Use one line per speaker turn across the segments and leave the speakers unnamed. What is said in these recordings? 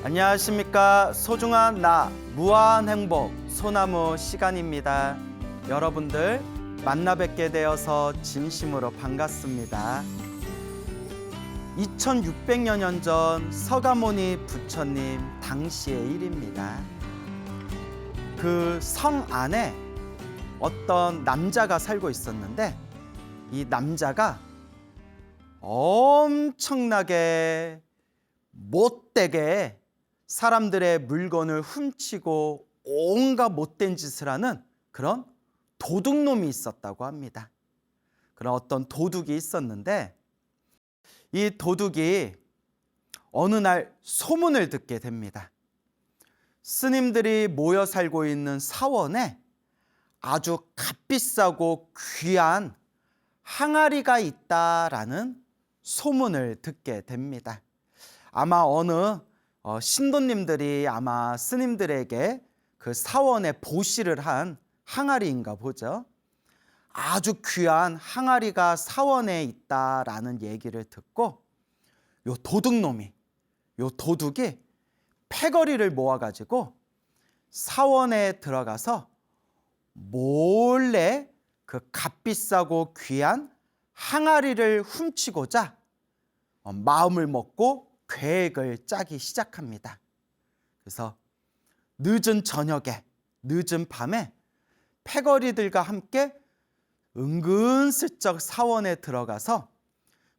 안녕하십니까. 소중한 나 무한 행복 소나무 시간입니다. 여러분들 만나 뵙게 되어서 진심으로 반갑습니다. 2600여 년 전 서가모니 부처님 당시의 일입니다. 그 성 안에 어떤 남자가 살고 있었는데 이 남자가 엄청나게 못되게 사람들의 물건을 훔치고 온갖 못된 짓을 하는 그런 도둑놈이 있었다고 합니다. 그런 어떤 도둑이 있었는데 이 도둑이 어느 날 소문을 듣게 됩니다. 스님들이 모여 살고 있는 사원에 아주 값비싸고 귀한 항아리가 있다라는 소문을 듣게 됩니다. 아마 어느 신도님들이 아마 스님들에게 그 사원에 보시를 한 항아리인가 보죠. 아주 귀한 항아리가 사원에 있다라는 얘기를 듣고 요 도둑이 패거리를 모아가지고 사원에 들어가서 몰래 그 값비싸고 귀한 항아리를 훔치고자 마음을 먹고 계획을 짜기 시작합니다. 그래서 늦은 저녁에, 늦은 밤에 패거리들과 함께 은근슬쩍 사원에 들어가서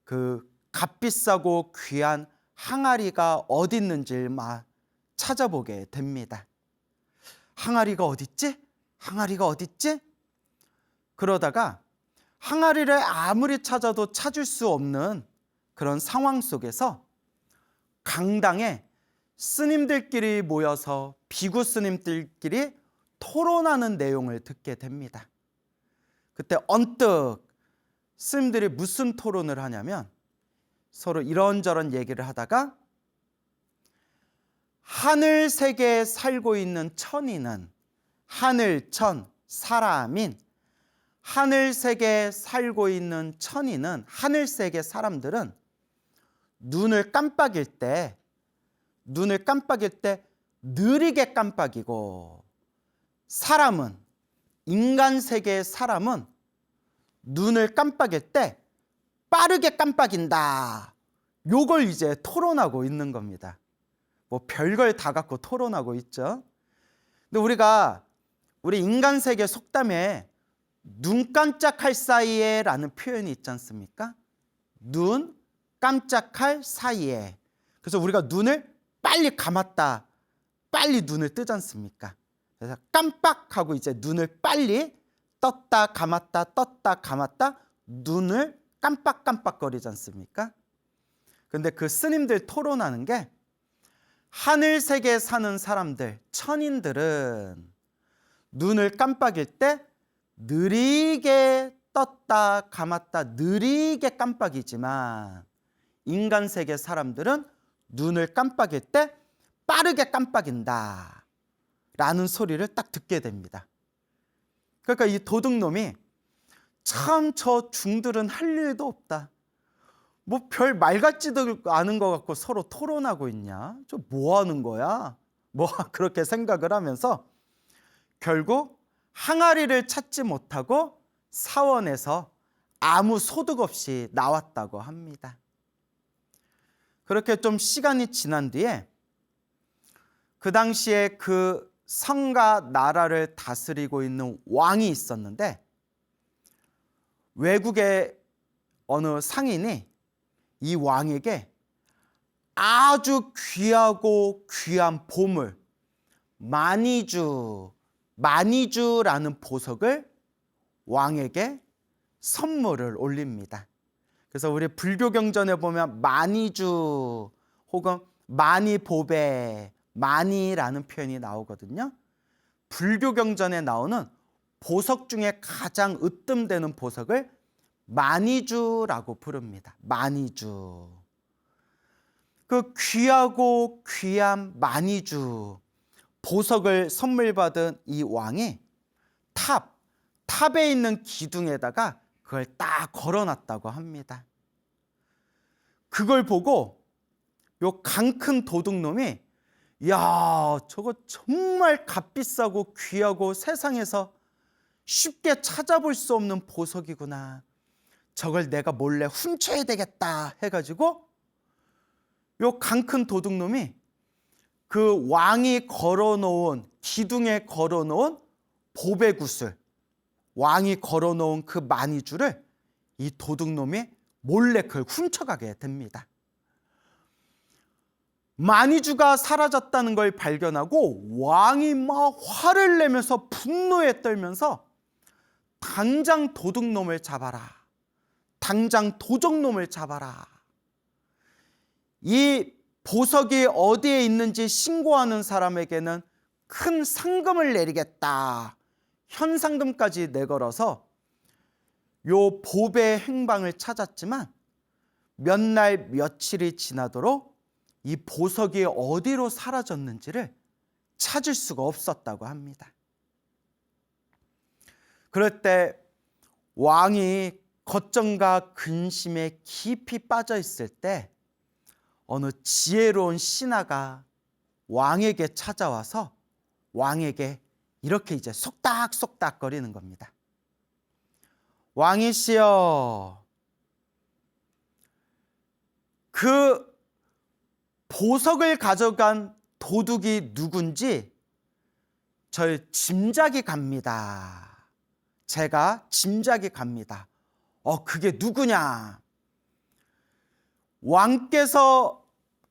그 값비싸고 귀한 항아리가 어디 있는지를 막 찾아보게 됩니다. 항아리가 어딨지? 항아리가 어딨지? 그러다가 항아리를 아무리 찾아도 찾을 수 없는 그런 상황 속에서 강당에 스님들끼리 모여서 비구 스님들끼리 토론하는 내용을 듣게 됩니다. 그때 언뜻 스님들이 무슨 토론을 하냐면 서로 이런저런 얘기를 하다가 하늘 세계에 살고 있는 천인은 하늘천 사람인 하늘 세계에 살고 있는 천인은 하늘 세계 사람들은 눈을 깜빡일 때 느리게 깜빡이고 사람은 인간 세계의 사람은 눈을 깜빡일 때 빠르게 깜빡인다. 요걸 이제 토론하고 있는 겁니다. 뭐 별걸 다 갖고 토론하고 있죠. 근데 우리 인간 세계 속담에 눈 깜짝할 사이에 라는 표현이 있지 않습니까? 눈 깜짝할 사이에. 그래서 우리가 눈을 빨리 감았다, 빨리 눈을 뜨지 않습니까? 그래서 깜빡하고 이제 눈을 빨리 떴다 감았다 눈을 깜빡거리지 않습니까? 근데 그 스님들 토론하는 게 하늘 세계에 사는 사람들, 천인들은 눈을 깜빡일 때 느리게 떴다 감았다 느리게 깜빡이지만 인간 세계 사람들은 눈을 깜빡일 때 빠르게 깜빡인다 라는 소리를 딱 듣게 됩니다. 그러니까 이 도둑놈이 참 저 중들은 할 일도 없다. 뭐 별 말 같지도 않은 것 같고 서로 토론하고 있냐? 저 뭐 하는 거야? 뭐 그렇게 생각을 하면서 결국 항아리를 찾지 못하고 사원에서 아무 소득 없이 나왔다고 합니다. 그렇게 좀 시간이 지난 뒤에 그 당시에 그 성과 나라를 다스리고 있는 왕이 있었는데 외국의 어느 상인이 이 왕에게 아주 귀하고 귀한 보물 마니주라는 보석을 왕에게 선물을 올립니다. 그래서 우리 불교 경전에 보면 마니주 혹은 마니보배 마니라는 표현이 나오거든요. 불교 경전에 나오는 보석 중에 가장 으뜸되는 보석을 마니주라고 부릅니다. 마니주. 그 귀하고 귀한 마니주 보석을 선물 받은 이 왕이 탑에 있는 기둥에다가 그걸 딱 걸어놨다고 합니다. 그걸 보고 요 강 큰 도둑놈이 야, 저거 정말 값비싸고 귀하고 세상에서 쉽게 찾아볼 수 없는 보석이구나. 저걸 내가 몰래 훔쳐야 되겠다 해가지고 요 강 큰 도둑놈이 그 왕이 걸어놓은, 기둥에 걸어놓은 보배구슬, 왕이 걸어놓은 그 마니주를 이 도둑놈이 몰래 그걸 훔쳐가게 됩니다. 마니주가 사라졌다는 걸 발견하고 왕이 막 화를 내면서 분노에 떨면서 당장 도둑놈을 잡아라. 당장 도적놈을 잡아라. 이 보석이 어디에 있는지 신고하는 사람에게는 큰 상금을 내리겠다. 현상금까지 내걸어서 요 보배 행방을 찾았지만 몇 날 며칠이 지나도록 이 보석이 어디로 사라졌는지를 찾을 수가 없었다고 합니다. 그럴 때 왕이 걱정과 근심에 깊이 빠져 있을 때 어느 지혜로운 신하가 왕에게 찾아와서 왕에게 이렇게 이제 속닥속닥 거리는 겁니다. 왕이시여, 그 보석을 가져간 도둑이 누군지 절 짐작이 갑니다. 제가 짐작이 갑니다. 그게 누구냐? 왕께서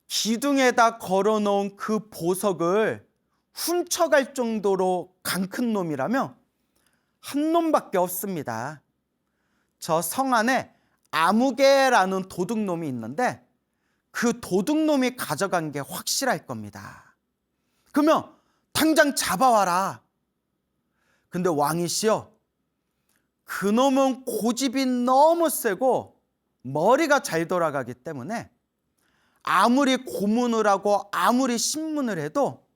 기둥에다 걸어놓은 그 보석을 훔쳐갈 정도로 강 큰 놈이라면 한 놈밖에 없습니다. 저 성 안에 아무개라는 도둑놈이 있는데 그 도둑놈이 가져간 게 확실할 겁니다. 그러면 당장 잡아와라. 근데 왕이시여, 그놈은 고집이 너무 세고 머리가 잘 돌아가기 때문에 아무리 고문을 하고 아무리 신문을 해도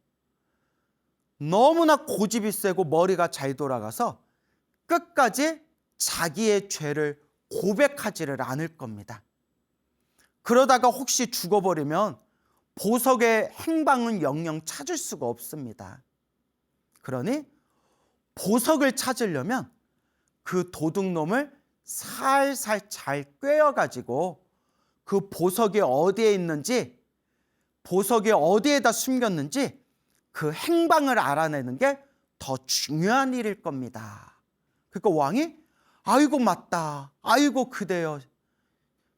너무나 고집이 세고 머리가 잘 돌아가서 끝까지 자기의 죄를 고백하지를 않을 겁니다. 그러다가 혹시 죽어버리면 보석의 행방은 영영 찾을 수가 없습니다. 그러니 보석을 찾으려면 그 도둑놈을 살살 잘 꿰어가지고 그 보석이 어디에 있는지, 보석이 어디에다 숨겼는지 그 행방을 알아내는 게 더 중요한 일일 겁니다. 그러니까 왕이 아이고 맞다. 아이고 그대여.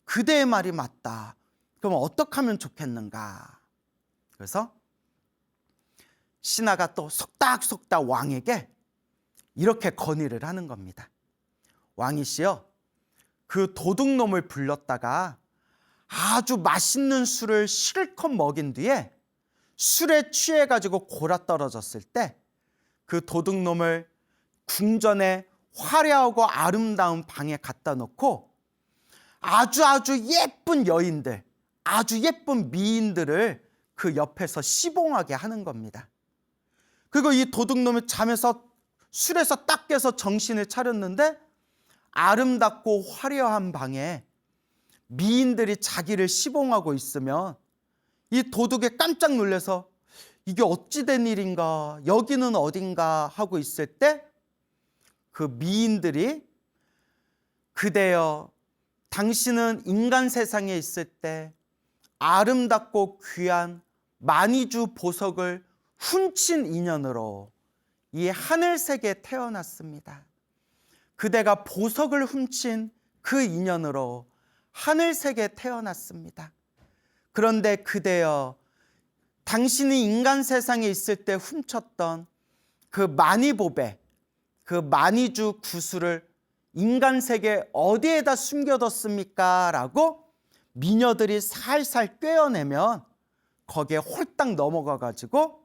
그대의 말이 맞다. 그럼 어떻게 하면 좋겠는가? 그래서 신하가 또 속닥속닥 왕에게 이렇게 건의를 하는 겁니다. 왕이시여, 그 도둑놈을 불렀다가 아주 맛있는 술을 실컷 먹인 뒤에 술에 취해가지고 골아떨어졌을 때 그 도둑놈을 궁전에 화려하고 아름다운 방에 갖다 놓고 아주 예쁜 여인들, 아주 예쁜 미인들을 그 옆에서 시봉하게 하는 겁니다. 그리고 이 도둑놈이 술에서 딱 깨서 정신을 차렸는데 아름답고 화려한 방에 미인들이 자기를 시봉하고 있으면 이 도둑이 깜짝 놀라서 이게 어찌 된 일인가, 여기는 어딘가 하고 있을 때 그 미인들이 그대여, 당신은 인간 세상에 있을 때 아름답고 귀한 마니주 보석을 훔친 인연으로 이 하늘색에 태어났습니다. 그대가 보석을 훔친 그 인연으로 하늘색에 태어났습니다. 그런데 그대여, 당신이 인간 세상에 있을 때 훔쳤던 그 마니보배, 그 마니주 구슬을 인간 세계 어디에다 숨겨뒀습니까? 라고 미녀들이 살살 꿰어내면 거기에 홀딱 넘어가가지고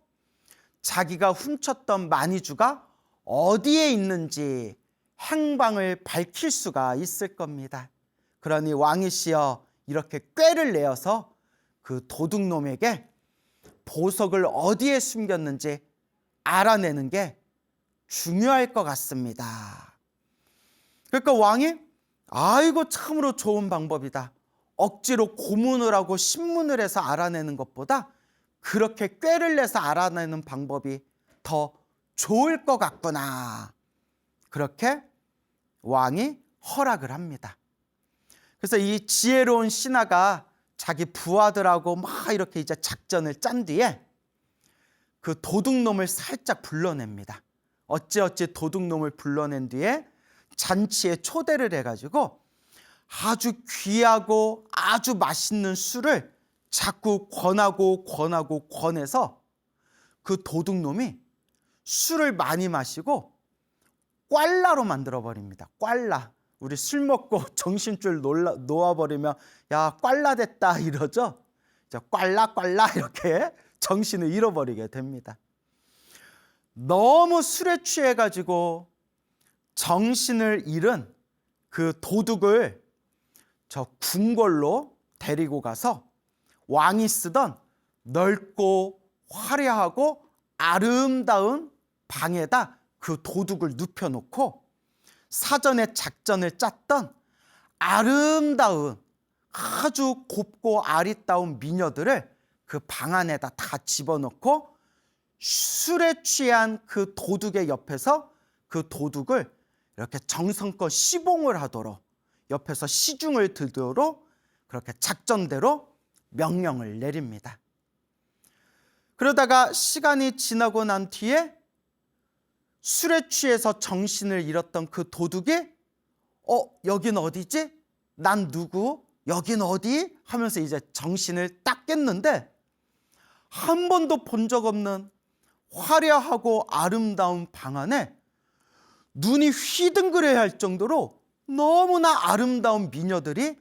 자기가 훔쳤던 마니주가 어디에 있는지 행방을 밝힐 수가 있을 겁니다. 그러니 왕이시여, 이렇게 꾀를 내어서 그 도둑놈에게 보석을 어디에 숨겼는지 알아내는 게 중요할 것 같습니다. 그러니까 왕이 아이고 참으로 좋은 방법이다. 억지로 고문을 하고 신문을 해서 알아내는 것보다 그렇게 꾀를 내서 알아내는 방법이 더 좋을 것 같구나. 그렇게 왕이 허락을 합니다. 그래서 이 지혜로운 신하가 자기 부하들하고 막 이렇게 이제 작전을 짠 뒤에 그 도둑놈을 살짝 불러냅니다. 어찌어찌 도둑놈을 불러낸 뒤에 잔치에 초대를 해가지고 아주 귀하고 아주 맛있는 술을 자꾸 권해서 그 도둑놈이 술을 많이 마시고 꽐라로 만들어버립니다. 꽐라. 우리 술 먹고 정신줄 놓아버리면 야 꽐라 됐다 이러죠. 꽐라 이렇게 정신을 잃어버리게 됩니다. 너무 술에 취해가지고 정신을 잃은 그 도둑을 저 궁궐로 데리고 가서 왕이 쓰던 넓고 화려하고 아름다운 방에다 그 도둑을 눕혀놓고 사전에 작전을 짰던 아름다운 아주 곱고 아리따운 미녀들을 그 방 안에다 다 집어넣고 술에 취한 그 도둑의 옆에서 그 도둑을 이렇게 정성껏 시봉을 하도록 옆에서 시중을 들도록 그렇게 작전대로 명령을 내립니다. 그러다가 시간이 지나고 난 뒤에 술에 취해서 정신을 잃었던 그 도둑이 여긴 어디지? 난 누구? 여긴 어디? 하면서 이제 정신을 딱 깼는데 한 번도 본 적 없는 화려하고 아름다운 방 안에 눈이 휘둥그레야 할 정도로 너무나 아름다운 미녀들이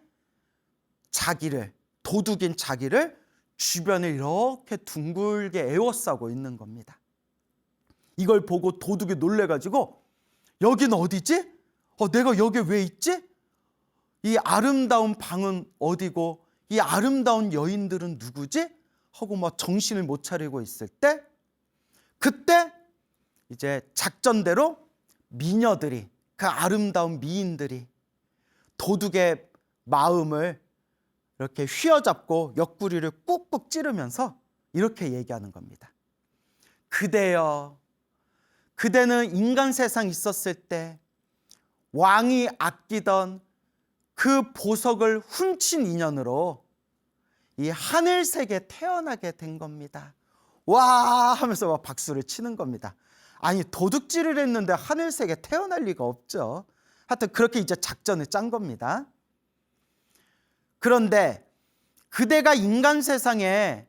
도둑인 자기를 주변에 이렇게 둥글게 에워싸고 있는 겁니다. 이걸 보고 도둑이 놀래가지고 여긴 어디지? 내가 여기 왜 있지? 이 아름다운 방은 어디고 이 아름다운 여인들은 누구지? 하고 막 정신을 못 차리고 있을 때 그때 이제 작전대로 미녀들이 그 아름다운 미인들이 도둑의 마음을 이렇게 휘어잡고 옆구리를 꾹꾹 찌르면서 이렇게 얘기하는 겁니다. 그대여, 그대는 인간 세상 있었을 때 왕이 아끼던 그 보석을 훔친 인연으로 이 하늘색에 태어나게 된 겁니다. 와 하면서 막 박수를 치는 겁니다. 아니 도둑질을 했는데 하늘색에 태어날 리가 없죠. 하여튼 그렇게 이제 작전을 짠 겁니다. 그런데 그대가 인간 세상에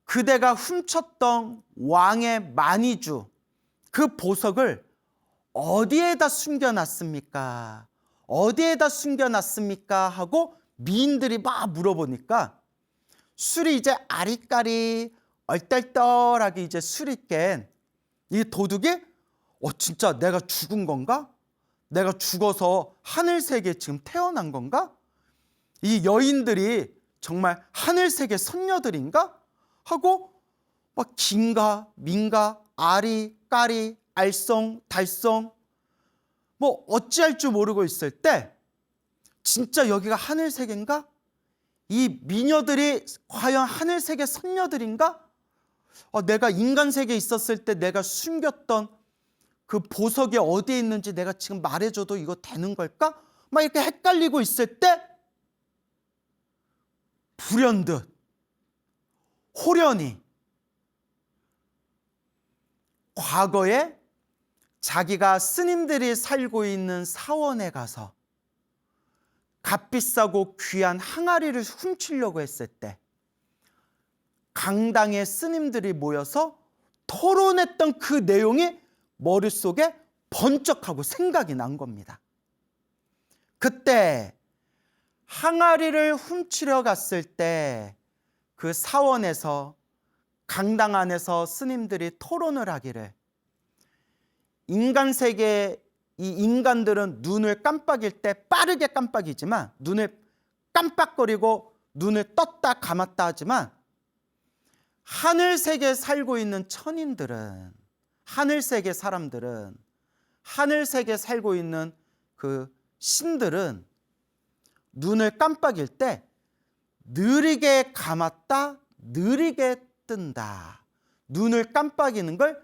그대가 훔쳤던 왕의 만이주 그 보석을 어디에다 숨겨놨습니까? 어디에다 숨겨놨습니까? 하고 미인들이 막 물어보니까 술이 이제 아리까리 얼떨떨하게 이제 술이 깬 이 도둑이 진짜 내가 죽은 건가? 내가 죽어서 하늘색에 지금 태어난 건가? 이 여인들이 정말 하늘색의 선녀들인가? 하고 막 긴가 민가 아리 까리 알쏭 달쏭 뭐 어찌할 줄 모르고 있을 때 진짜 여기가 하늘색인가? 이 미녀들이 과연 하늘색의 선녀들인가? 내가 인간세계에 있었을 때 내가 숨겼던 그 보석이 어디에 있는지 내가 지금 말해줘도 이거 되는 걸까? 막 이렇게 헷갈리고 있을 때 불현듯 호련히 과거에 자기가 스님들이 살고 있는 사원에 가서 값비싸고 귀한 항아리를 훔치려고 했을 때 강당에 스님들이 모여서 토론했던 그 내용이 머릿속에 번쩍하고 생각이 난 겁니다. 그때 항아리를 훔치려 갔을 때 그 사원에서 강당 안에서 스님들이 토론을 하기를 인간 세계 이 인간들은 눈을 깜빡일 때 빠르게 깜빡이지만 눈을 깜빡거리고 눈을 떴다 감았다 하지만 하늘세계에 살고 있는 천인들은 하늘세계 사람들은 하늘세계에 살고 있는 그 신들은 눈을 깜빡일 때 느리게 감았다 느리게 뜬다. 눈을 깜빡이는 걸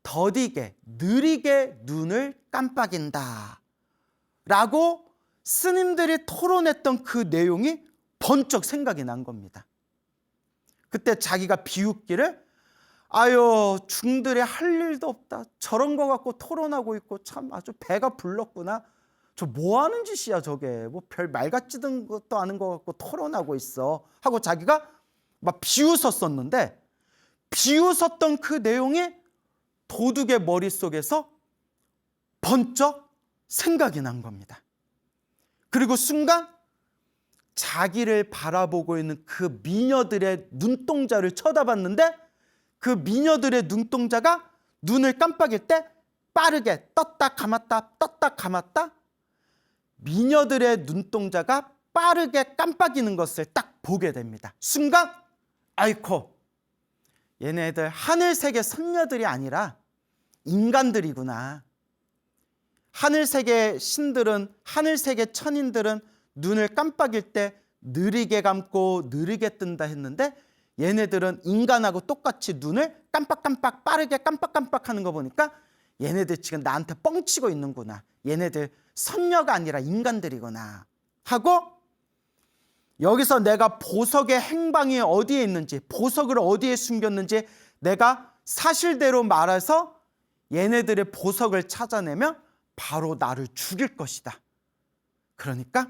더디게, 느리게 눈을 깜빡인다. 라고 스님들이 토론했던 그 내용이 번쩍 생각이 난 겁니다. 그때 자기가 비웃기를 아유, 중들이 할 일도 없다. 저런 거 갖고 토론하고 있고 참 아주 배가 불렀구나. 저 뭐 하는 짓이야 저게. 뭐 별 말 같지도 것도 않은 거 갖고 토론하고 있어. 하고 자기가 막 비웃었었는데 비웃었던 그 내용이 도둑의 머릿속에서 번쩍 생각이 난 겁니다. 그리고 순간 자기를 바라보고 있는 그 미녀들의 눈동자를 쳐다봤는데 그 미녀들의 눈동자가 눈을 깜빡일 때 빠르게 떴다 감았다 미녀들의 눈동자가 빠르게 깜빡이는 것을 딱 보게 됩니다. 순간 아이코, 얘네들 하늘세계 선녀들이 아니라 인간들이구나. 하늘세계 신들은, 하늘세계 천인들은 눈을 깜빡일 때 느리게 감고 느리게 뜬다 했는데 얘네들은 인간하고 똑같이 눈을 깜빡깜빡 빠르게 깜빡깜빡 하는 거 보니까 얘네들 지금 나한테 뻥치고 있는구나. 얘네들 선녀가 아니라 인간들이구나 하고 여기서 내가 보석의 행방이 어디에 있는지, 보석을 어디에 숨겼는지 내가 사실대로 말해서 얘네들의 보석을 찾아내면 바로 나를 죽일 것이다. 그러니까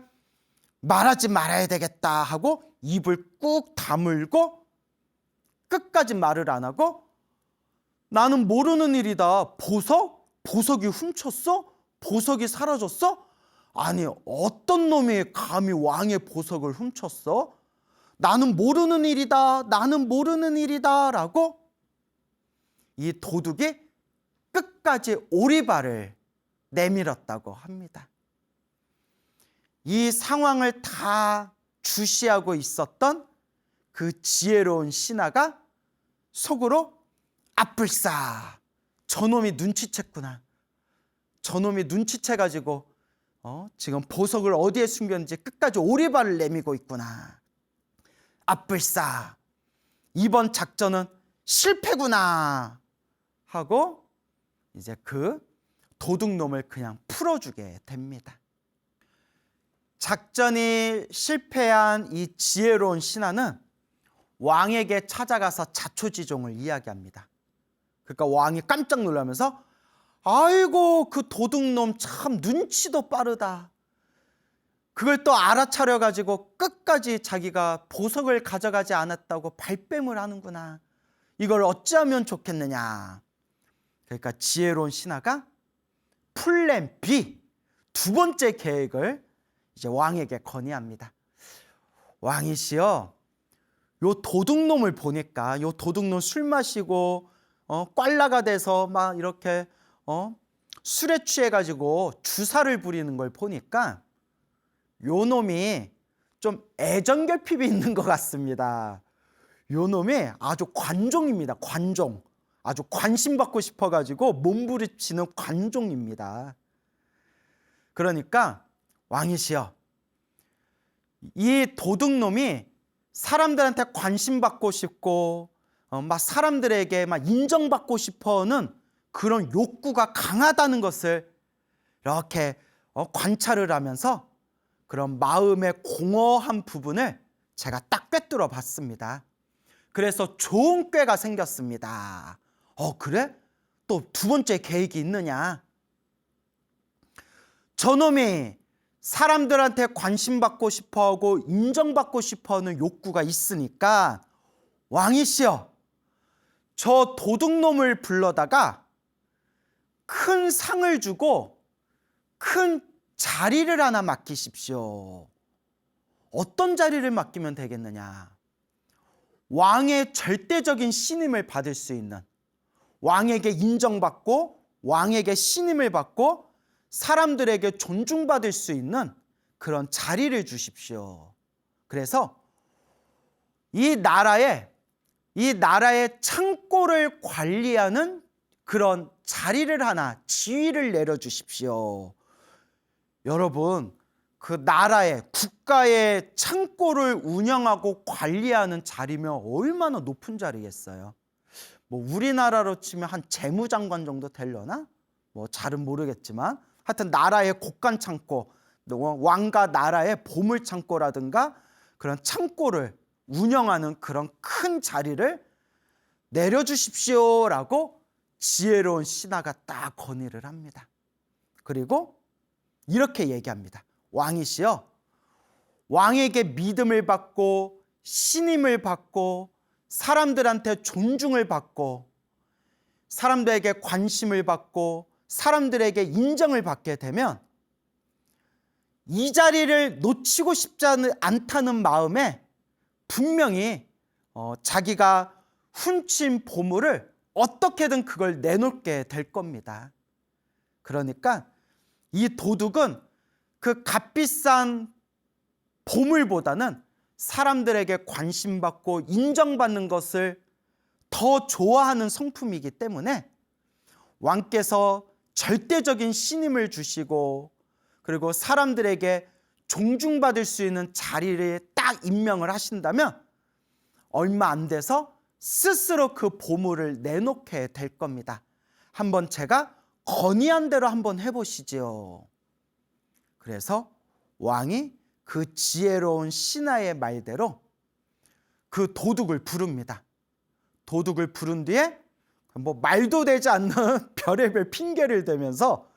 말하지 말아야 되겠다 하고 입을 꾹 다물고 끝까지 말을 안 하고 나는 모르는 일이다. 보석? 보석이 훔쳤어? 보석이 사라졌어? 아니, 어떤 놈이 감히 왕의 보석을 훔쳤어? 나는 모르는 일이다. 나는 모르는 일이다. 라고 이 도둑이 끝까지 오리발을 내밀었다고 합니다. 이 상황을 다 주시하고 있었던 그 지혜로운 신하가 속으로 아뿔싸, 저놈이 눈치챘구나. 저놈이 눈치채가지고 지금 보석을 어디에 숨겼는지 끝까지 오리발을 내밀고 있구나. 아뿔싸, 이번 작전은 실패구나 하고 이제 그 도둑놈을 그냥 풀어주게 됩니다. 작전이 실패한 이 지혜로운 신하는 왕에게 찾아가서 자초지종을 이야기합니다. 그러니까 왕이 깜짝 놀라면서 아이고, 그 도둑놈 참 눈치도 빠르다. 그걸 또 알아차려가지고 끝까지 자기가 보석을 가져가지 않았다고 발뺌을 하는구나. 이걸 어찌하면 좋겠느냐. 그러니까 지혜로운 신하가 플랜 B, 두 번째 계획을 이제 왕에게 건의합니다. 왕이시여, 요 도둑놈을 보니까 요 도둑놈 술 마시고 꽐라가 돼서 막 이렇게 술에 취해가지고 주사를 부리는 걸 보니까 요 놈이 좀 애정결핍이 있는 것 같습니다. 요 놈이 아주 관종입니다. 관종. 아주 관심받고 싶어가지고 몸부림치는 관종입니다. 그러니까 왕이시여, 이 도둑놈이 사람들한테 관심받고 싶고 막 사람들에게 막 인정받고 싶어하는 그런 욕구가 강하다는 것을 이렇게 관찰을 하면서 그런 마음의 공허한 부분을 제가 딱 꿰뚫어 봤습니다. 그래서 좋은 꾀가 생겼습니다. 그래? 또 두 번째 계획이 있느냐? 저놈이 사람들한테 관심받고 싶어하고 인정받고 싶어하는 욕구가 있으니까 왕이시여, 저 도둑놈을 불러다가 큰 상을 주고 큰 자리를 하나 맡기십시오. 어떤 자리를 맡기면 되겠느냐? 왕의 절대적인 신임을 받을 수 있는, 왕에게 인정받고 왕에게 신임을 받고 사람들에게 존중받을 수 있는 그런 자리를 주십시오. 그래서 이 나라의 창고를 관리하는 그런 자리를 하나, 지위를 내려주십시오. 여러분, 그 나라의 국가의 창고를 운영하고 관리하는 자리면 얼마나 높은 자리겠어요. 뭐 우리나라로 치면 한 재무장관 정도 되려나? 뭐 잘은 모르겠지만 하여튼 나라의 곳간 창고, 왕과 나라의 보물 창고라든가 그런 창고를 운영하는 그런 큰 자리를 내려주십시오라고 지혜로운 신하가 딱 건의를 합니다. 그리고 이렇게 얘기합니다. 왕이시여, 왕에게 믿음을 받고 신임을 받고 사람들한테 존중을 받고 사람들에게 관심을 받고 사람들에게 인정을 받게 되면 이 자리를 놓치고 싶지 않다는 마음에 분명히 자기가 훔친 보물을 어떻게든 그걸 내놓게 될 겁니다. 그러니까 이 도둑은 그 값비싼 보물보다는 사람들에게 관심받고 인정받는 것을 더 좋아하는 성품이기 때문에 왕께서 절대적인 신임을 주시고 그리고 사람들에게 존중받을 수 있는 자리를 딱 임명을 하신다면 얼마 안 돼서 스스로 그 보물을 내놓게 될 겁니다. 한번 제가 건의한 대로 한번 해보시지요. 그래서 왕이 그 지혜로운 신하의 말대로 그 도둑을 부릅니다. 도둑을 부른 뒤에 뭐 말도 되지 않는 별의별 핑계를 대면서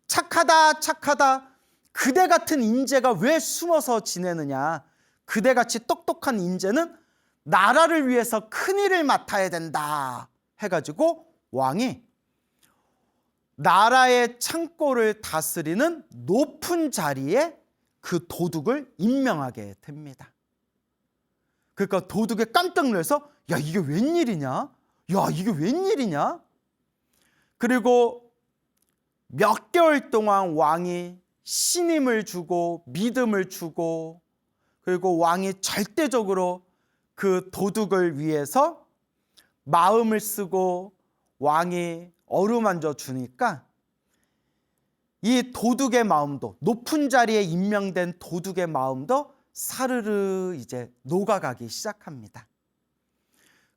착하다 착하다, 그대 같은 인재가 왜 숨어서 지내느냐, 그대같이 똑똑한 인재는 나라를 위해서 큰일을 맡아야 된다 해가지고 왕이 나라의 창고를 다스리는 높은 자리에 그 도둑을 임명하게 됩니다. 그러니까 도둑이 깜짝 놀라서 야 이게 웬일이냐? 야 이게 웬일이냐? 그리고 몇 개월 동안 왕이 신임을 주고 믿음을 주고 그리고 왕이 절대적으로 그 도둑을 위해서 마음을 쓰고 왕이 어루만져 주니까 이 도둑의 마음도, 높은 자리에 임명된 도둑의 마음도 사르르 이제 녹아가기 시작합니다.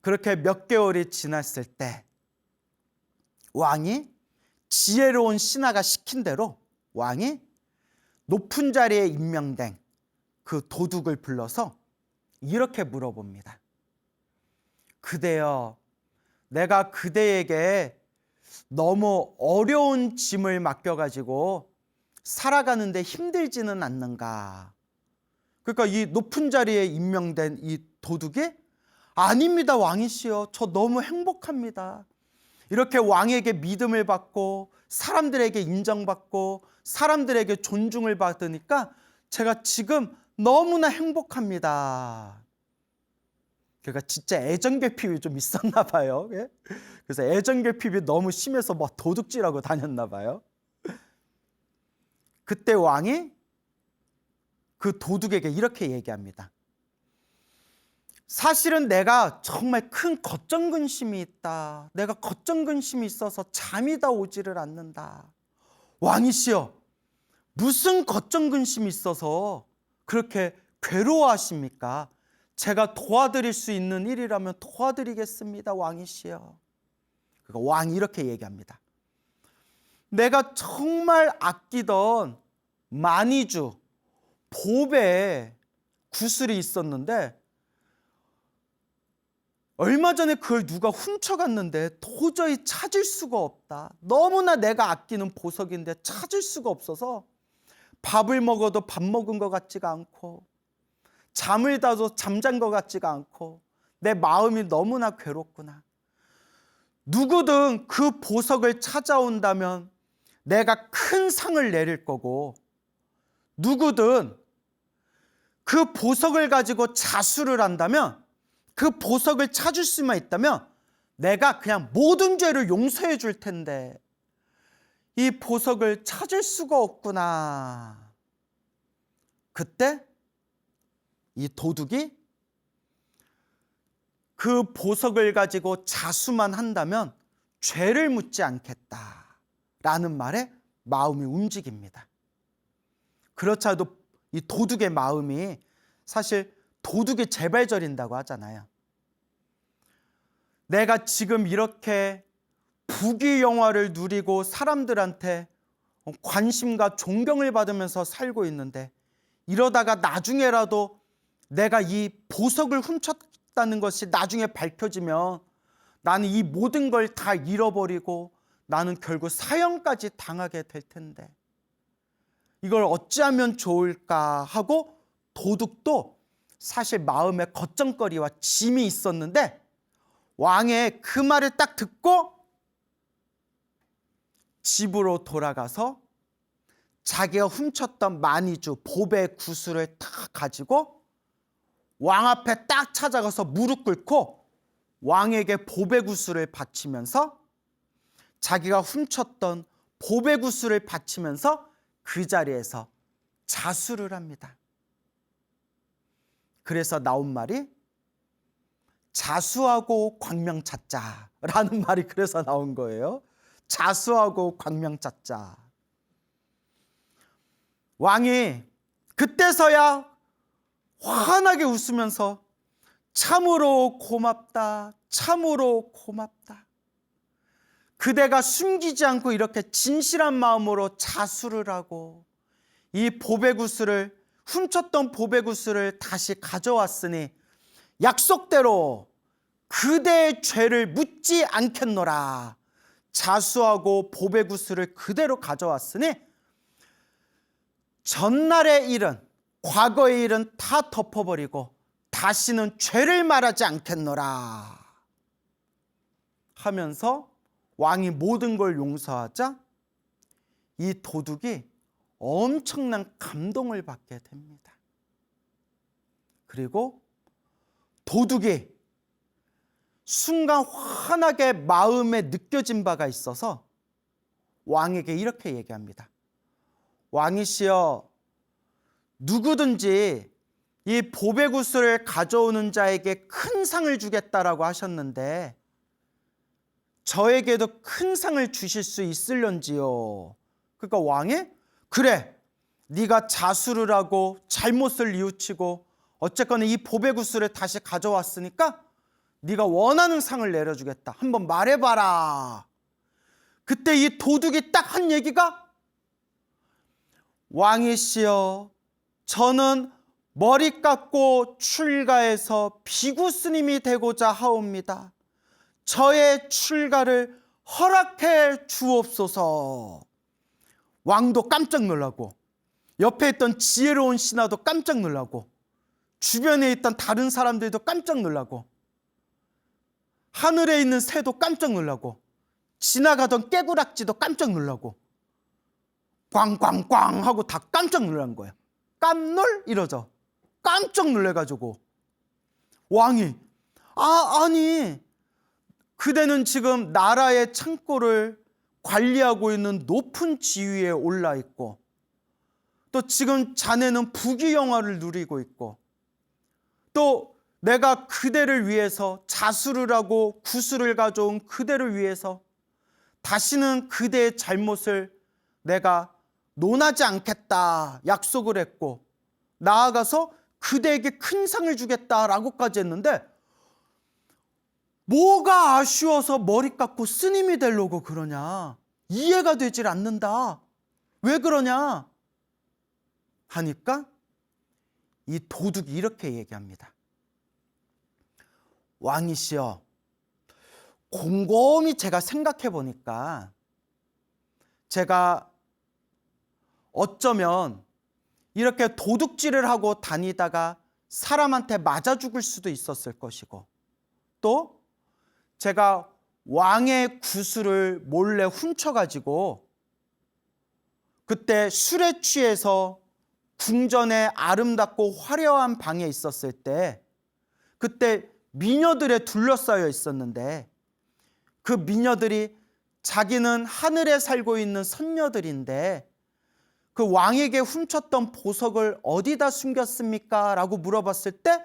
그렇게 몇 개월이 지났을 때 왕이 지혜로운 신하가 시킨 대로 왕이 높은 자리에 임명된 그 도둑을 불러서 이렇게 물어봅니다. 그대여, 내가 그대에게 너무 어려운 짐을 맡겨가지고 살아가는데 힘들지는 않는가? 그러니까 이 높은 자리에 임명된 이 도둑이 아닙니다 왕이시여, 저 너무 행복합니다. 이렇게 왕에게 믿음을 받고 사람들에게 인정받고 사람들에게 존중을 받으니까 제가 지금 너무나 행복합니다. 그러니까 진짜 애정결핍이 좀 있었나 봐요. 그래서 애정결핍이 너무 심해서 뭐 도둑질하고 다녔나 봐요. 그때 왕이 그 도둑에게 이렇게 얘기합니다. 사실은 내가 정말 큰 겉정근심이 있다. 내가 겉정근심이 있어서 잠이 다 오지를 않는다. 왕이시여, 무슨 겉정근심이 있어서 그렇게 괴로워하십니까? 제가 도와드릴 수 있는 일이라면 도와드리겠습니다, 왕이시여. 그러니까 왕이 이렇게 얘기합니다. 내가 정말 아끼던 만이주, 보배 구슬이 있었는데 얼마 전에 그걸 누가 훔쳐갔는데 도저히 찾을 수가 없다. 너무나 내가 아끼는 보석인데 찾을 수가 없어서 밥을 먹어도 밥 먹은 것 같지가 않고 잠을 자도 잠잔 것 같지가 않고 내 마음이 너무나 괴롭구나. 누구든 그 보석을 찾아온다면 내가 큰 상을 내릴 거고 누구든 그 보석을 가지고 자수를 한다면 그 보석을 찾을 수만 있다면 내가 그냥 모든 죄를 용서해 줄 텐데 이 보석을 찾을 수가 없구나. 그때 이 도둑이 그 보석을 가지고 자수만 한다면 죄를 묻지 않겠다라는 말에 마음이 움직입니다. 그렇지 않아도 이 도둑의 마음이 사실 도둑이 재발절인다고 하잖아요. 내가 지금 이렇게 부귀영화를 누리고 사람들한테 관심과 존경을 받으면서 살고 있는데 이러다가 나중에라도 내가 이 보석을 훔쳤다는 것이 나중에 밝혀지면 나는 이 모든 걸 다 잃어버리고 나는 결국 사형까지 당하게 될 텐데 이걸 어찌하면 좋을까 하고 도둑도 사실 마음에 걱정거리와 짐이 있었는데 왕의 그 말을 딱 듣고 집으로 돌아가서 자기가 훔쳤던 마니주 보배 구슬을 딱 가지고 왕 앞에 딱 찾아가서 무릎 꿇고 왕에게 보배 구슬을 바치면서 자기가 훔쳤던 보배 구슬을 바치면서 그 자리에서 자수를 합니다. 그래서 나온 말이 자수하고 광명 찾자라는 말이 그래서 나온 거예요. 자수하고 광명 찾자. 왕이 그때서야 환하게 웃으면서 참으로 고맙다, 참으로 고맙다. 그대가 숨기지 않고 이렇게 진실한 마음으로 자수를 하고 이 보배구슬을 훔쳤던 보배구슬을 다시 가져왔으니 약속대로 그대의 죄를 묻지 않겠노라. 자수하고 보배구슬을 그대로 가져왔으니 전날의 일은 과거의 일은 다 덮어버리고 다시는 죄를 말하지 않겠노라 하면서 왕이 모든 걸 용서하자 이 도둑이 엄청난 감동을 받게 됩니다. 그리고 도둑이 순간 환하게 마음에 느껴진 바가 있어서 왕에게 이렇게 얘기합니다. 왕이시여, 누구든지 이 보배구슬을 가져오는 자에게 큰 상을 주겠다라고 하셨는데 저에게도 큰 상을 주실 수 있을런지요. 그러니까 왕이 그래, 네가 자수를 하고 잘못을 뉘우치고 어쨌거나 이 보배구슬을 다시 가져왔으니까 네가 원하는 상을 내려주겠다. 한번 말해봐라. 그때 이 도둑이 딱 한 얘기가 왕이시여, 저는 머리 깎고 출가해서 비구 스님이 되고자 하옵니다. 저의 출가를 허락해 주옵소서. 왕도 깜짝 놀라고 옆에 있던 지혜로운 신하도 깜짝 놀라고 주변에 있던 다른 사람들도 깜짝 놀라고 하늘에 있는 새도 깜짝 놀라고 지나가던 깨구락지도 깜짝 놀라고 꽝꽝꽝 하고 다 깜짝 놀란 거예요. 깜놀 이러죠. 깜짝 놀래가지고 왕이 아니 그대는 지금 나라의 창고를 관리하고 있는 높은 지위에 올라 있고 또 지금 자네는 부귀영화를 누리고 있고 또 내가 그대를 위해서 자수를 하고 구슬을 가져온 그대를 위해서 다시는 그대의 잘못을 내가 논하지 않겠다 약속을 했고 나아가서 그대에게 큰 상을 주겠다라고까지 했는데 뭐가 아쉬워서 머리 깎고 스님이 되려고 그러냐. 이해가 되질 않는다. 왜 그러냐 하니까 이 도둑이 이렇게 얘기합니다. 왕이시여, 곰곰이 제가 생각해 보니까 제가 어쩌면 이렇게 도둑질을 하고 다니다가 사람한테 맞아 죽을 수도 있었을 것이고 또 제가 왕의 구슬을 몰래 훔쳐가지고 그때 술에 취해서 궁전의 아름답고 화려한 방에 있었을 때 그때 미녀들에 둘러싸여 있었는데 그 미녀들이 자기는 하늘에 살고 있는 선녀들인데 그 왕에게 훔쳤던 보석을 어디다 숨겼습니까? 라고 물어봤을 때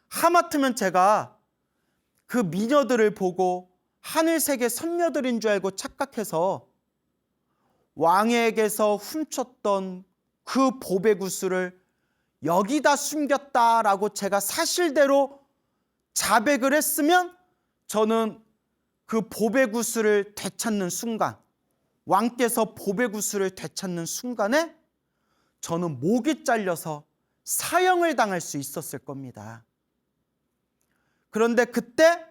하마터면 제가 그 미녀들을 보고 하늘색의 선녀들인 줄 알고 착각해서 왕에게서 훔쳤던 그 보배 구슬을 여기다 숨겼다라고 제가 사실대로 자백을 했으면 저는 그 보배 구슬을 되찾는 순간, 왕께서 보배 구슬을 되찾는 순간에 저는 목이 잘려서 사형을 당할 수 있었을 겁니다. 그런데 그때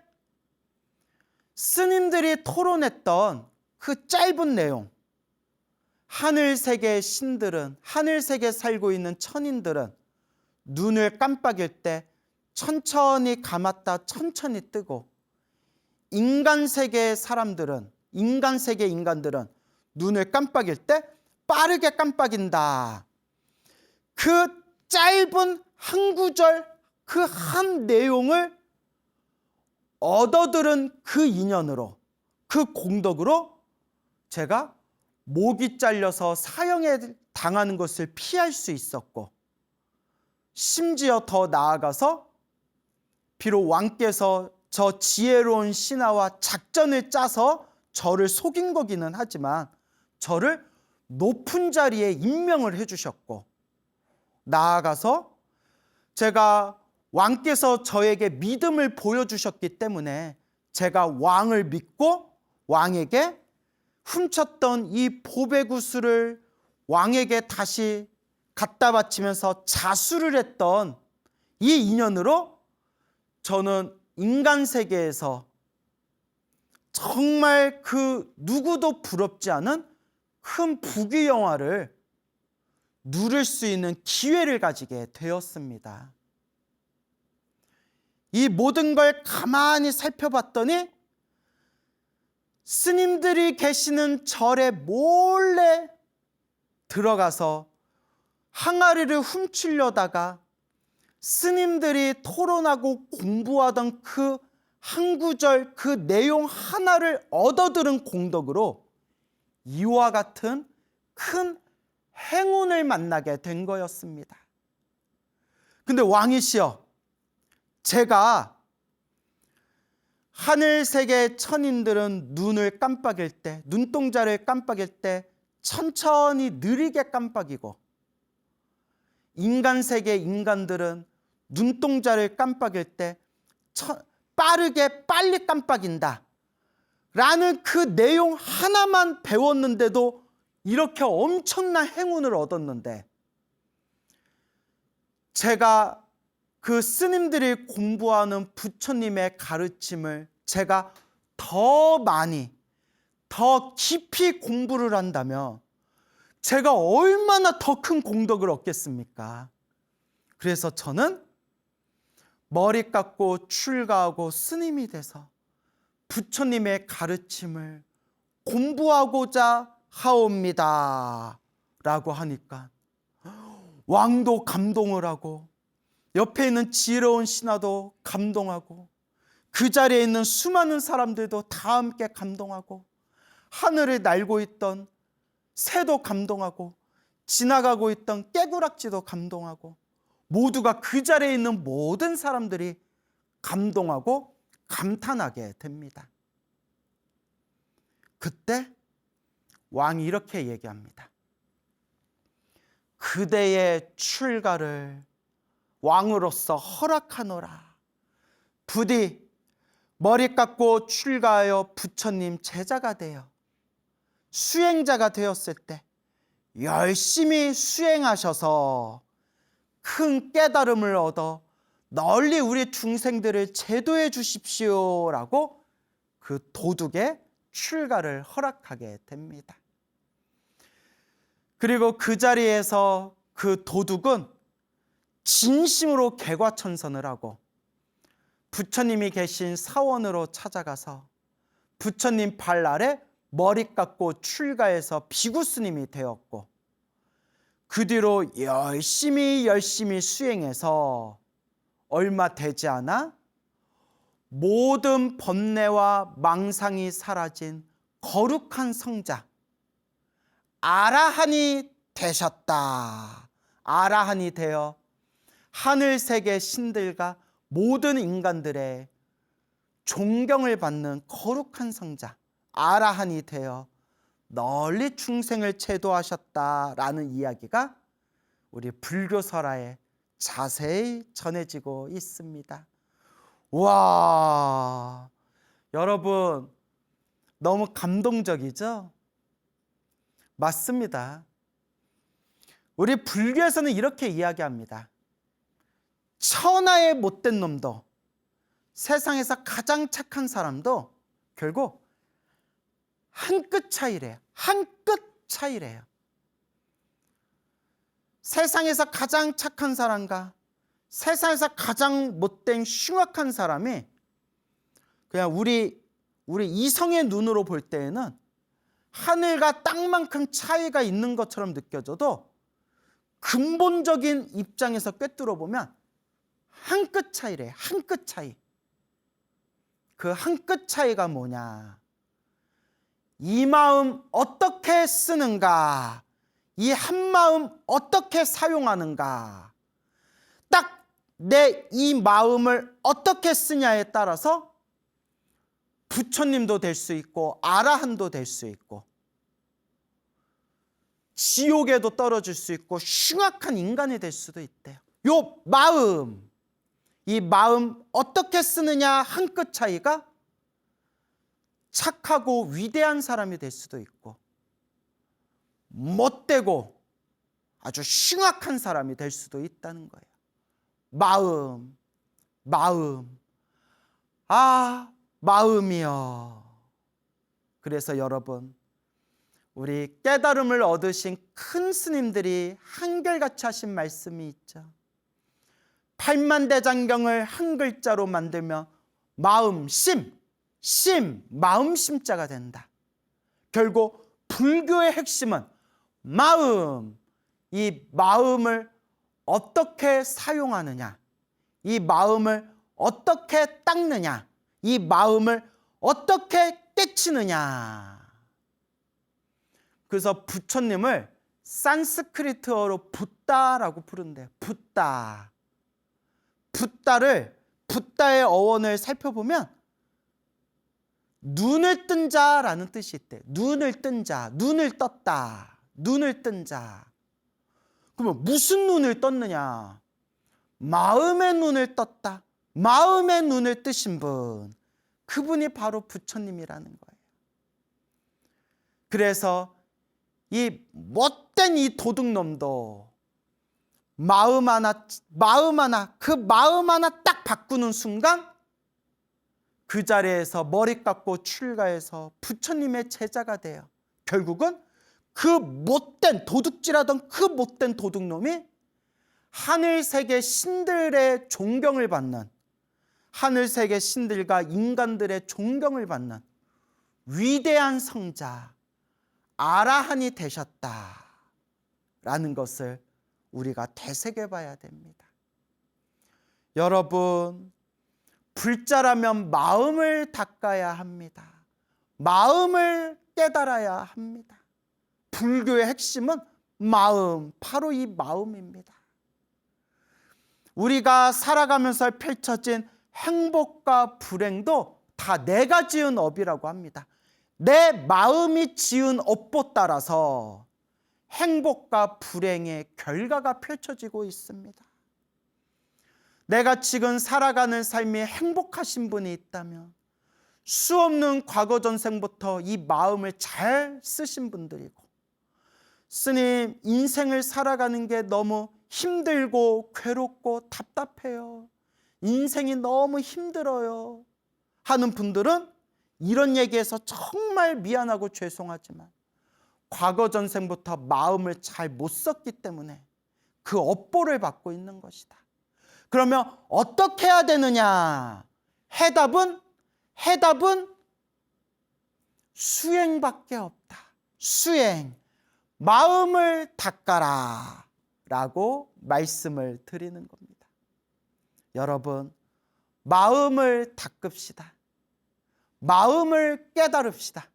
스님들이 토론했던 그 짧은 내용, 하늘 세계의 신들은, 하늘 세계에 살고 있는 천인들은 눈을 깜빡일 때 천천히 감았다 천천히 뜨고, 인간 세계의 사람들은, 인간 세계 인간들은 눈을 깜빡일 때 빠르게 깜빡인다. 그 짧은 한 구절, 그 한 내용을 얻어들은 그 인연으로, 그 공덕으로 제가 목이 잘려서 사형에 당하는 것을 피할 수 있었고, 심지어 더 나아가서 비록 왕께서 저 지혜로운 신하와 작전을 짜서 저를 속인 거기는 하지만 저를 높은 자리에 임명을 해주셨고, 나아가서 제가 왕께서 저에게 믿음을 보여주셨기 때문에 제가 왕을 믿고 왕에게 훔쳤던 이 보배구슬을 왕에게 다시 갖다 바치면서 자수를 했던 이 인연으로 저는 인간 세계에서 정말 그 누구도 부럽지 않은 큰 부귀영화를 누릴 수 있는 기회를 가지게 되었습니다. 이 모든 걸 가만히 살펴봤더니 스님들이 계시는 절에 몰래 들어가서 항아리를 훔치려다가 스님들이 토론하고 공부하던 그 한 구절, 그 내용 하나를 얻어들은 공덕으로 이와 같은 큰 행운을 만나게 된 거였습니다. 근데 왕이시여, 제가 하늘 세계 천인들은 눈을 깜빡일 때, 눈동자를 깜빡일 때 천천히 느리게 깜빡이고, 인간 세계 인간들은 눈동자를 깜빡일 때 빠르게 빨리 깜빡인다 라는 그 내용 하나만 배웠는데도 이렇게 엄청난 행운을 얻었는데, 제가 그 스님들이 공부하는 부처님의 가르침을 제가 더 많이, 더 깊이 공부를 한다면 제가 얼마나 더 큰 공덕을 얻겠습니까? 그래서 저는 머리 깎고 출가하고 스님이 돼서 부처님의 가르침을 공부하고자 하옵니다 라고 하니까 왕도 감동을 하고, 옆에 있는 지혜로운 신하도 감동하고, 그 자리에 있는 수많은 사람들도 다 함께 감동하고, 하늘을 날고 있던 새도 감동하고, 지나가고 있던 깨구락지도 감동하고, 모두가 그 자리에 있는 모든 사람들이 감동하고 감탄하게 됩니다. 그때 왕이 이렇게 얘기합니다. 그대의 출가를 왕으로서 허락하노라. 부디 머리 깎고 출가하여 부처님 제자가 되어 수행자가 되었을 때 열심히 수행하셔서 큰 깨달음을 얻어 널리 우리 중생들을 제도해 주십시오 라고 그 도둑의 출가를 허락하게 됩니다. 그리고 그 자리에서 그 도둑은 진심으로 개과천선을 하고 부처님이 계신 사원으로 찾아가서 부처님 발 아래 머리 깎고 출가해서 비구스님이 되었고, 그 뒤로 열심히 수행해서 얼마 되지 않아 모든 번뇌와 망상이 사라진 거룩한 성자 아라한이 되셨다. 아라한이 되어 하늘세계 신들과 모든 인간들의 존경을 받는 거룩한 성자 아라한이 되어 널리 중생을 제도하셨다라는 이야기가 우리 불교설화에 자세히 전해지고 있습니다. 와, 여러분 너무 감동적이죠? 맞습니다. 우리 불교에서는 이렇게 이야기합니다. 천하의 못된 놈도, 세상에서 가장 착한 사람도 결국 한 끗 차이래요. 한 끗 차이래요. 세상에서 가장 착한 사람과 세상에서 가장 못된 흉악한 사람이 그냥 우리 이성의 눈으로 볼 때에는 하늘과 땅만큼 차이가 있는 것처럼 느껴져도 근본적인 입장에서 꿰뚫어 보면 한 끗 차이래요. 한 끗 차이. 그 한 끗 차이가 뭐냐? 이 마음 어떻게 쓰는가? 이 한 마음 어떻게 사용하는가? 딱 내 이 마음을 어떻게 쓰냐에 따라서 부처님도 될 수 있고 아라한도 될 수 있고 지옥에도 떨어질 수 있고 흉악한 인간이 될 수도 있대요. 요 마음, 이 마음 어떻게 쓰느냐 한 끗 차이가 착하고 위대한 사람이 될 수도 있고 못되고 아주 흉악한 사람이 될 수도 있다는 거예요. 마음, 마음이요. 그래서 여러분, 우리 깨달음을 얻으신 큰 스님들이 한결같이 하신 말씀이 있죠. 팔만대장경을 한 글자로 만들면 마음심, 마음심자가 된다. 결국 불교의 핵심은 마음, 이 마음을 어떻게 사용하느냐, 이 마음을 어떻게 닦느냐, 이 마음을 어떻게 깨치느냐. 그래서 부처님을 산스크리트어로 붓다라고 부른대요. 붓다의 어원을 살펴보면 눈을 뜬 자라는 뜻이 있대. 눈을 뜬 자, 눈을 떴다, 눈을 뜬 자. 그러면 무슨 눈을 떴느냐? 마음의 눈을 떴다. 마음의 눈을 뜨신 분, 그분이 바로 부처님이라는 거예요. 그래서 이 못된 이 도둑놈도 마음 하나 그 마음 하나 딱 바꾸는 순간 그 자리에서 머리 깎고 출가해서 부처님의 제자가 돼요. 결국은 그 못된 도둑질하던 그 못된 도둑놈이 하늘세계 신들의 존경을 받는, 하늘세계 신들과 인간들의 존경을 받는 위대한 성자 아라한이 되셨다라는 것을 우리가 되새겨봐야 됩니다. 여러분, 불자라면 마음을 닦아야 합니다. 마음을 깨달아야 합니다. 불교의 핵심은 마음, 바로 이 마음입니다. 우리가 살아가면서 펼쳐진 행복과 불행도 다 내가 지은 업이라고 합니다. 내 마음이 지은 업보 따라서 행복과 불행의 결과가 펼쳐지고 있습니다. 내가 지금 살아가는 삶이 행복하신 분이 있다면 수없는 과거 전생부터 이 마음을 잘 쓰신 분들이고, 스님, 인생을 살아가는 게 너무 힘들고 괴롭고 답답해요, 인생이 너무 힘들어요 하는 분들은 이런 얘기해서 정말 미안하고 죄송하지만 과거 전생부터 마음을 잘 못 썼기 때문에 그 업보를 받고 있는 것이다. 그러면 어떻게 해야 되느냐? 해답은 수행밖에 없다. 수행. 마음을 닦아라 라고 말씀을 드리는 겁니다. 여러분, 마음을 닦읍시다. 마음을 깨달읍시다.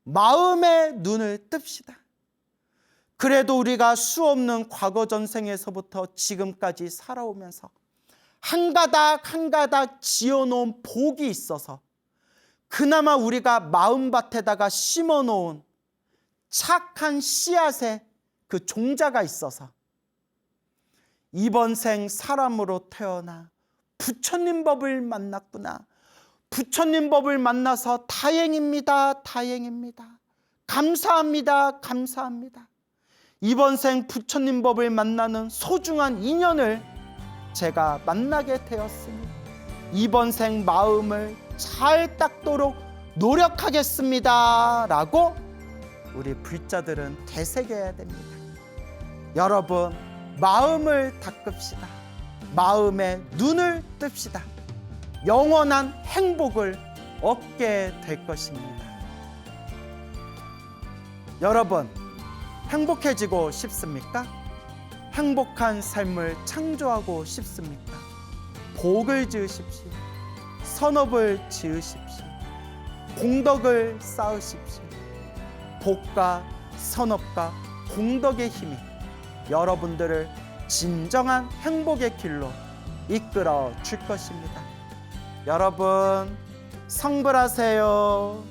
마음의 눈을 뜹시다. 그래도 우리가 수없는 과거 전생에서부터 지금까지 살아오면서 한 가닥 한 가닥 지어놓은 복이 있어서 그나마 우리가 마음밭에다가 심어놓은 착한 씨앗의 그 종자가 있어서 이번 생 사람으로 태어나 부처님 법을 만났구나. 부처님 법을 만나서 다행입니다. 다행입니다. 감사합니다. 감사합니다. 이번 생 부처님 법을 만나는 소중한 인연을 제가 만나게 되었으니 이번 생 마음을 잘 닦도록 노력하겠습니다. 라고 우리 불자들은 되새겨야 됩니다. 여러분, 마음을 닦읍시다. 마음의 눈을 뜹시다. 영원한 행복을 얻게 될 것입니다. 여러분, 행복해지고 싶습니까? 행복한 삶을 창조하고 싶습니까? 복을 지으십시오. 선업을 지으십시오. 공덕을 쌓으십시오. 복과 선업과 공덕의 힘이 여러분들을 진정한 행복의 길로 이끌어 줄 것입니다. 여러분, 성불하세요.